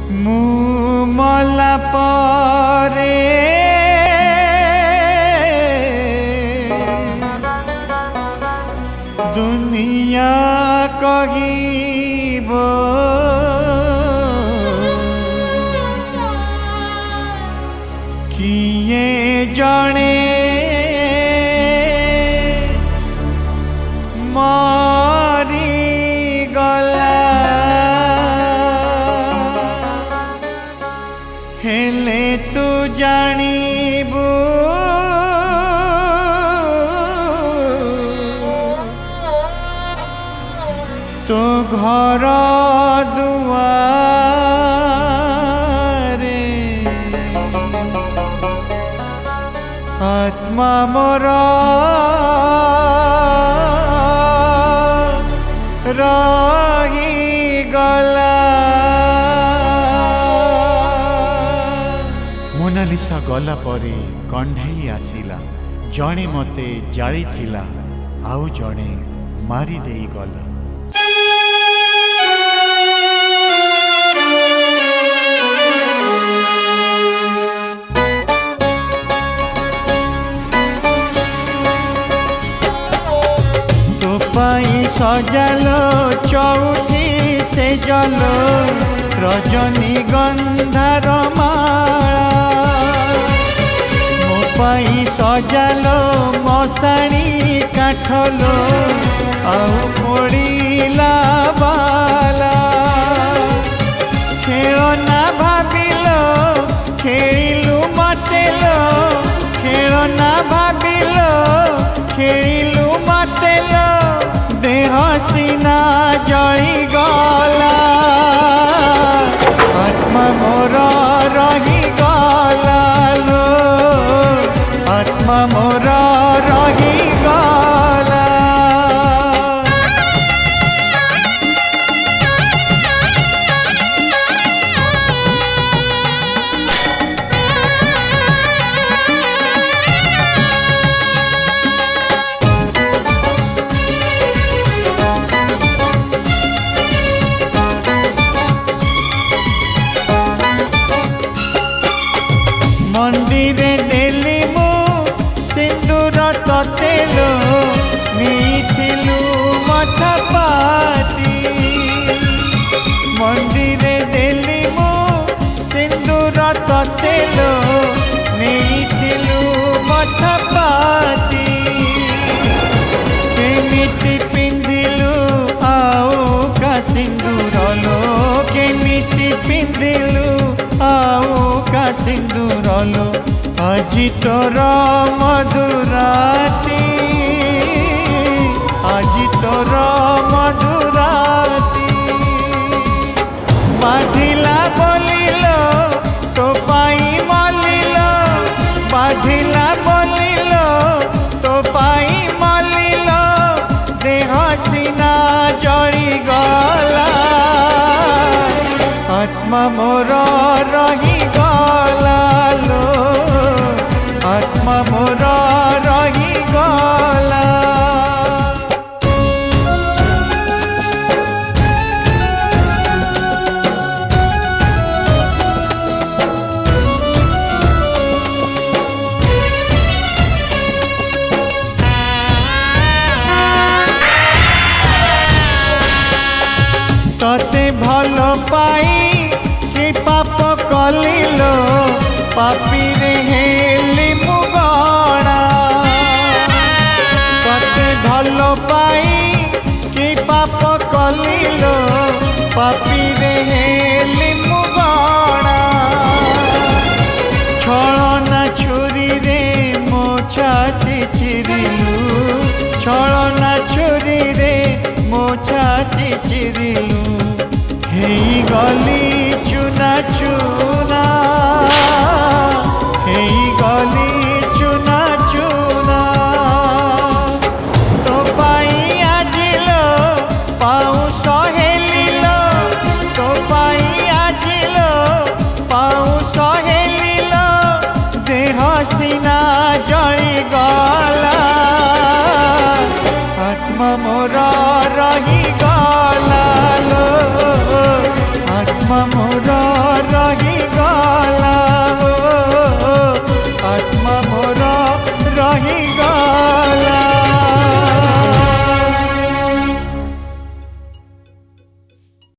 मु मला परे दुनिया कहिब किए जणे मरी गला हेले तू जानिबू तो घर दुआरे आत्मा मोर रही गला। मोनालिसा गला परे कंढाई आसिला जणे मते जाली थिला आउ जणे मारी देई गला। सजालो चौथी से जलो रजनी गंधार माला मो पाई सजालो मशाणी काठलो आउ पड़ीला बाला खेलना भाविलो खेलु मतेलो खेलना भाविलो खेलु मतेलो देह सीना जली गला आत्मा मोर रही गला लो आत्मा मोर रही गला। मंदिरे देली मु सिंदूर ततेलो नीथिलु मथा पाती मंदिरे देली मु सिंदूर ततेलो नीथिलु मथा पाती केमिति पिंधिलु आउ का सिंदूर लो केमिति पिंधिलु आउ का सिंदूर लो আজি তোর মধুরাতি আজি তোর মধুরাতি বাঁধিলা বলিল তো পাই মলিল বাঁধিলা বলিল তো পাই মলিল দেহ সিনা জড়ি গলা आत्मा मोर रही गला लो आत्मा मोर रही गला। तते भल पाई कि पाप कलिलो पापी रे हेली मुगणा तते भल पाई कि पाप कलिलो पापी रे हेली मुगणा छलना छुरी रे मो छाती चिरिलु छलना छुरी रे मो छाती चिरिलु हेई गली